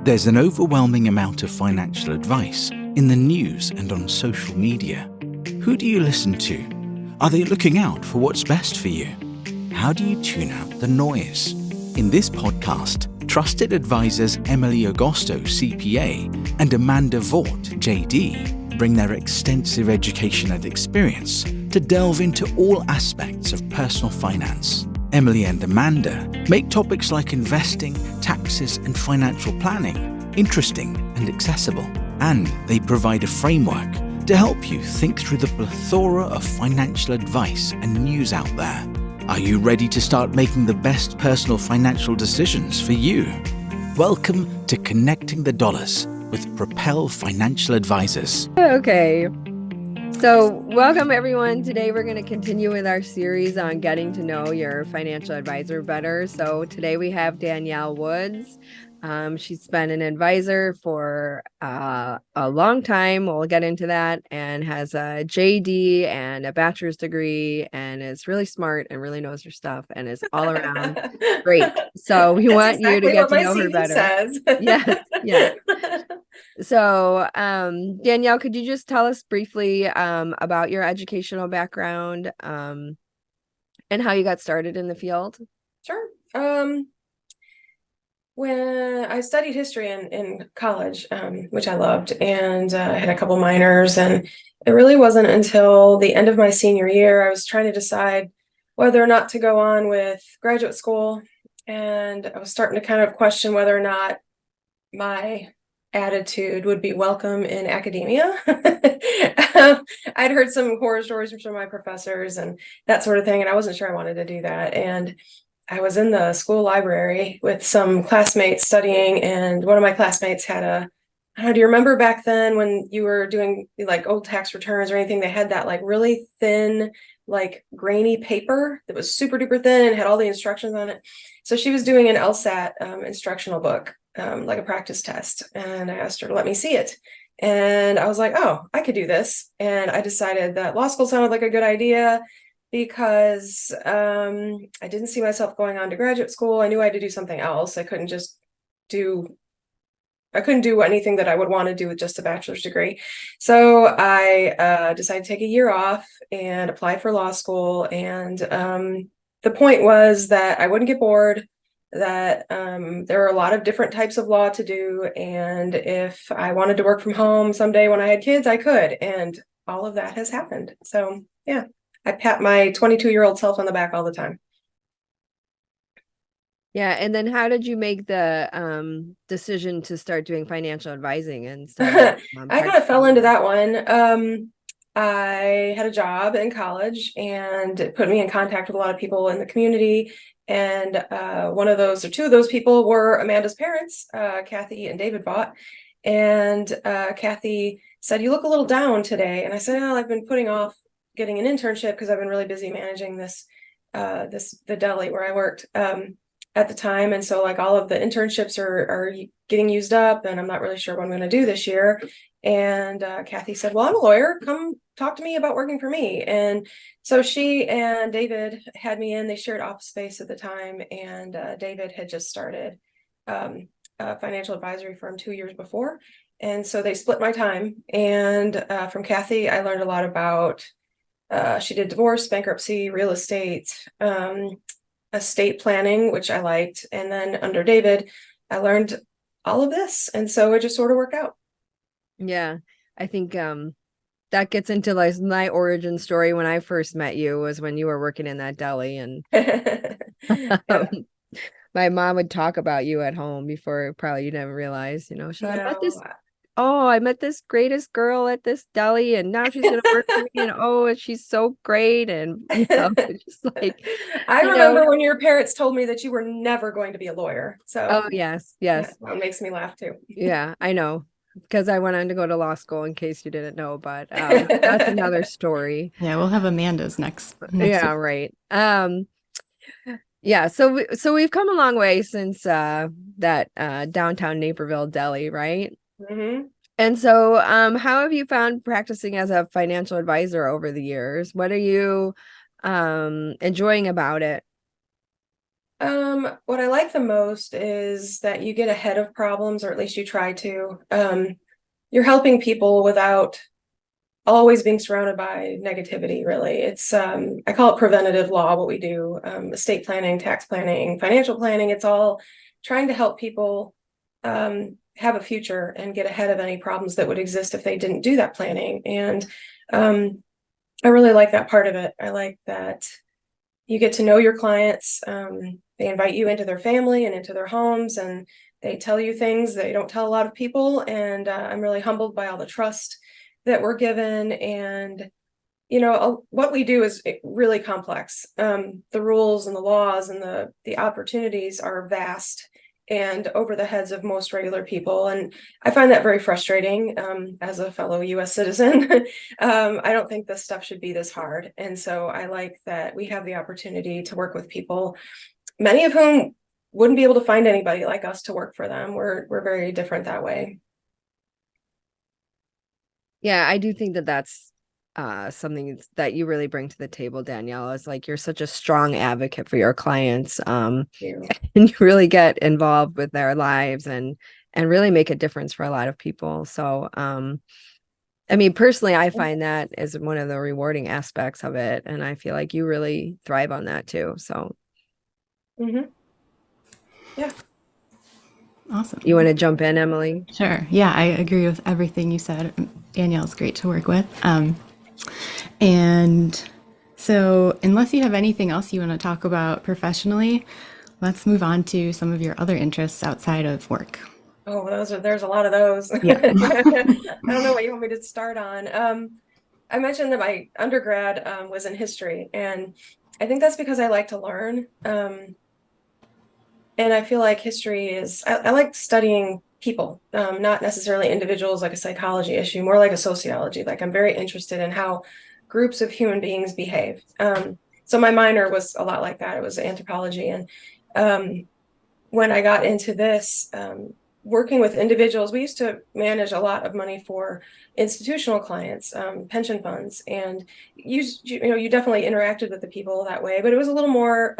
There's an overwhelming amount of financial advice in the news and on social media. Who do you listen to? Are they looking out for what's best for you? How do you tune out the noise? In this podcast, trusted advisors Emily Agosto, CPA, and Amanda Vaught, JD, bring their extensive education and experience to delve into all aspects of personal finance. Emily and Amanda make topics like investing, taxes, and financial planning interesting and accessible. And they provide a framework to help you think through the plethora of financial advice and news out there. Are you ready to start making the best personal financial decisions for you? Welcome to Connecting the Dollars with Propel Financial Advisors. Okay. So welcome everyone. Today we're going to continue with our series on getting to know your financial advisor better. So today we have Danielle Woods. She's been an advisor for a long time. We'll get into that, and has a JD and a bachelor's degree, and is really smart and really knows her stuff and is all around great. So we want you to get to know her better. Says. Yeah. So, Danielle, could you just tell us briefly about your educational background and how you got started in the field? Sure. When I studied history in college, which I loved, and I had a couple minors, and it really wasn't until the end of my senior year I was trying to decide whether or not to go on with graduate school, and I was starting to kind of question whether or not my attitude would be welcome in academia. I'd heard some horror stories from some of my professors and that sort of thing, and I wasn't sure I wanted to do that. And I was in the school library with some classmates studying, and one of my classmates had I don't know, do you remember back then when you were doing like old tax returns or anything, they had that like really thin, like grainy paper that was super duper thin and had all the instructions on it. So she was doing an LSAT instructional book, like a practice test. And I asked her to let me see it. And I was like, oh, I could do this. And I decided that law school sounded like a good idea because I didn't see myself going on to graduate school. I knew I had to do something else. I couldn't do anything that I would want to do with just a bachelor's degree. So I decided to take a year off and apply for law school. And the point was that I wouldn't get bored, that there are a lot of different types of law to do. And if I wanted to work from home someday when I had kids, I could. And all of that has happened. So yeah, I pat my 22-year-old self on the back all the time. Yeah. And then how did you make the decision to start doing financial advising and stuff? I kind of fell into that one. I had a job in college, and it put me in contact with a lot of people in the community. And two of those people were Amanda's parents, Kathy and David Vaught. And Kathy said, "You look a little down today." And I said, "Oh, I've been putting off getting an internship because I've been really busy managing the deli where I worked at the time. And so like all of the internships are getting used up, and I'm not really sure what I'm going to do this year." And Kathy said, "Well, I'm a lawyer. Come talk to me about working for me." And so she and David had me in. They shared office space at the time. And David had just started a financial advisory firm 2 years before. And so they split my time. And from Kathy, I learned a lot about, she did divorce, bankruptcy, real estate, estate planning, which I liked. And then under David, I learned all of this. And so it just sort of worked out. Yeah, I think that gets into like my origin story. When I first met you was when you were working in that deli, and Yeah. my mom would talk about you at home before probably you never realized, I met this greatest girl at this deli, and now she's gonna work for me, and she's so great. And just like I remember when your parents told me that you were never going to be a lawyer. So yes. Yeah, that makes me laugh too. Yeah, I know, because I went on to go to law school, in case you didn't know, but that's another story. Yeah, we'll have Amanda's next yeah, week. Right. Yeah, so we've come a long way since that downtown Naperville deli, right? Mm-hmm. And so how have you found practicing as a financial advisor over the years? What are you enjoying about it? What I like the most is that you get ahead of problems, or at least you try to. You're helping people without always being surrounded by negativity, really. It's I call it preventative law, what we do. Estate planning, tax planning, financial planning, it's all trying to help people have a future and get ahead of any problems that would exist if they didn't do that planning. And I really like that part of it. I like that you get to know your clients. They invite you into their family and into their homes, and they tell you things they don't tell a lot of people. And I'm really humbled by all the trust that we're given. And, what we do is really complex. The rules and the laws and the opportunities are vast and over the heads of most regular people. And I find that very frustrating as a fellow US citizen. I don't think this stuff should be this hard. And so I like that we have the opportunity to work with people, many of whom wouldn't be able to find anybody like us to work for them. We're very different that way. Yeah, I do think that that's something that you really bring to the table, Danielle. Is like you're such a strong advocate for your clients, and you really get involved with their lives and really make a difference for a lot of people. So, I mean, personally, I find that as one of the rewarding aspects of it, and I feel like you really thrive on that too. So, yeah. Awesome. You want to jump in, Emily? Sure. Yeah, I agree with everything you said. Danielle's great to work with. And so, unless you have anything else you want to talk about professionally, let's move on to some of your other interests outside of work. Oh, there's a lot of those. Yeah. I don't know what you want me to start on. I mentioned that my undergrad was in history, and I think that's because I like to learn. And I feel like history is, I like studying people, not necessarily individuals like a psychology issue, more like a sociology. Like I'm very interested in how groups of human beings behave. So my minor was a lot like that. It was anthropology. And when I got into this, working with individuals, we used to manage a lot of money for institutional clients, pension funds, and you definitely interacted with the people that way, but it was a little more,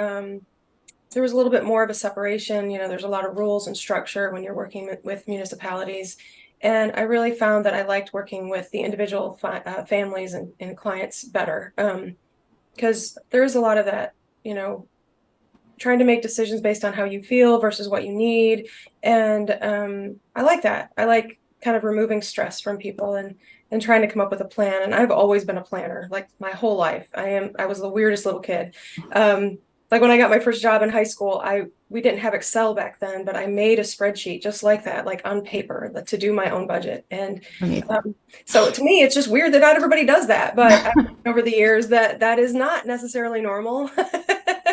there was a little bit more of a separation. There's a lot of rules and structure when you're working with municipalities. And I really found that I liked working with the individual families and clients better, because there is a lot of that, trying to make decisions based on how you feel versus what you need. And I like that. I like kind of removing stress from people and trying to come up with a plan. And I've always been a planner, like my whole life. I was the weirdest little kid. Like when I got my first job in high school, we didn't have Excel back then, but I made a spreadsheet just like that, like on paper, to do my own budget. And so to me, it's just weird that not everybody does that. But over the years, that is not necessarily normal.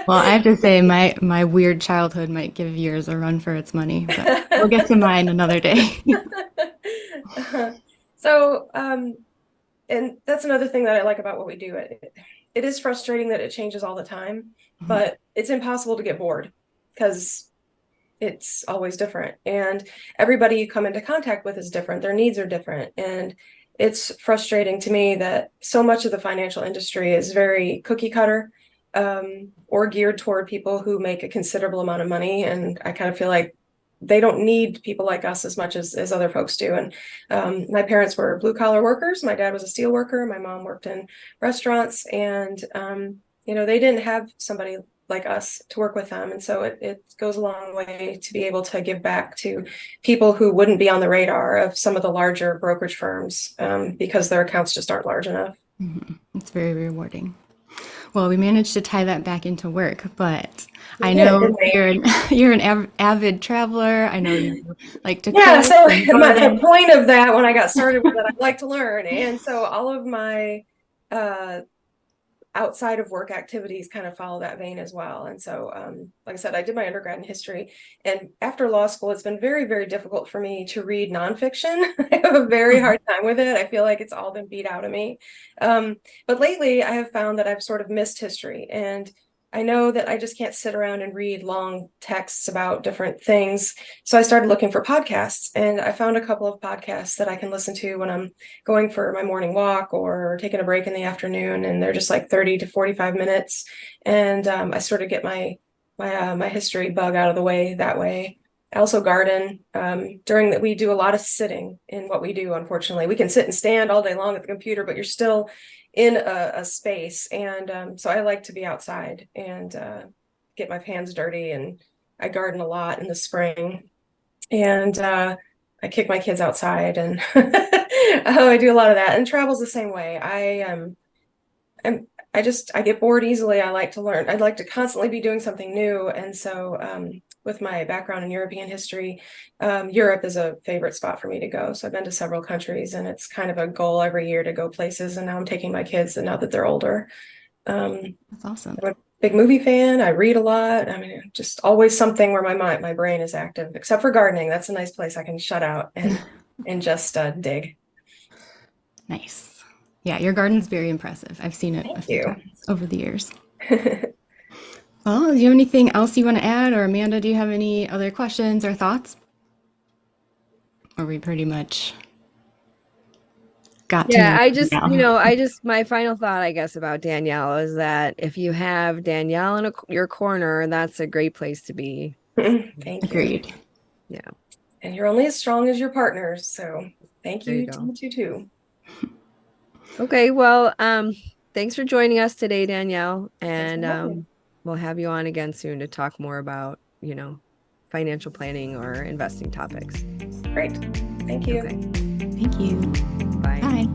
Well, I have to say, my weird childhood might give yours a run for its money, but we'll get to mine another day. So, and that's another thing that I like about what we do. It is frustrating that it changes all the time, but it's impossible to get bored because it's always different. And everybody you come into contact with is different. Their needs are different. And it's frustrating to me that so much of the financial industry is very cookie cutter, or geared toward people who make a considerable amount of money. And I kind of feel like they don't need people like us as much as other folks do. And my parents were blue collar workers. My dad was a steel worker. My mom worked in restaurants, and they didn't have somebody like us to work with them. And so it goes a long way to be able to give back to people who wouldn't be on the radar of some of the larger brokerage firms, because their accounts just aren't large enough. It's very rewarding. Well, we managed to tie that back into work, but I know you're an avid traveler. I know you like to cook. So the point of that, when I got started with it, I like to learn. And so all of my outside of work activities kind of follow that vein as well. And so, like I said, I did my undergrad in history, and after law school, it's been very, very difficult for me to read nonfiction. I have a very hard time with it. I feel like it's all been beat out of me. But lately I have found that I've sort of missed history, and I know that I just can't sit around and read long texts about different things. So I started looking for podcasts, and I found a couple of podcasts that I can listen to when I'm going for my morning walk or taking a break in the afternoon. And they're just like 30 to 45 minutes. And I sort of get my my history bug out of the way that way. I also garden. We do a lot of sitting in what we do. Unfortunately, we can sit and stand all day long at the computer, but you're still in a space. And so I like to be outside and get my hands dirty. And I garden a lot in the spring. And I kick my kids outside, and I do a lot of that. And travel's the same way. I get bored easily. I like to learn. I'd like to constantly be doing something new. And so with my background in European history, Europe is a favorite spot for me to go. So I've been to several countries, and it's kind of a goal every year to go places. And now I'm taking my kids, and now that they're older. That's awesome. I'm a big movie fan. I read a lot. I mean, just always something where my brain is active, except for gardening. That's a nice place I can shut out and just dig. Nice. Yeah, your garden's very impressive. I've seen it a few times over the years. Well, do you have anything else you want to add? Or Amanda, do you have any other questions or thoughts? Or we pretty much got to know now. My final thought, I guess, about Danielle is that if you have Danielle in your corner, that's a great place to be. Thank you. Agreed. Yeah. And you're only as strong as your partners. So thank you to you too. Okay, well, thanks for joining us today, Danielle, and we'll have you on again soon to talk more about, financial planning or investing topics. Great. Thank you. Okay. Thank you. Bye. Bye.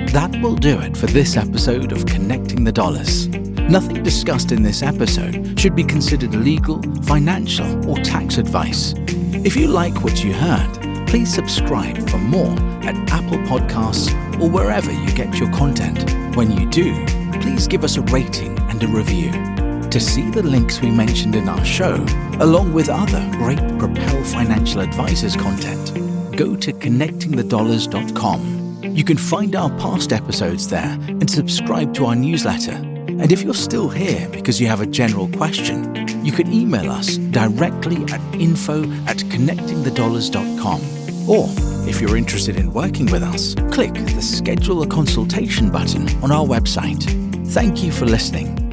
That will do it for this episode of Connecting the Dollars. Nothing discussed in this episode should be considered legal, financial, or tax advice. If you like what you heard, please subscribe for more at Apple Podcasts or wherever you get your content. When you do, please give us a rating and a review. To see the links we mentioned in our show, along with other great Propel Financial Advisors content, go to connectingthedollars.com. You can find our past episodes there and subscribe to our newsletter. And if you're still here because you have a general question, you can email us directly at info@connectingthedollars.com. Or, if you're interested in working with us, click the Schedule a Consultation button on our website. Thank you for listening.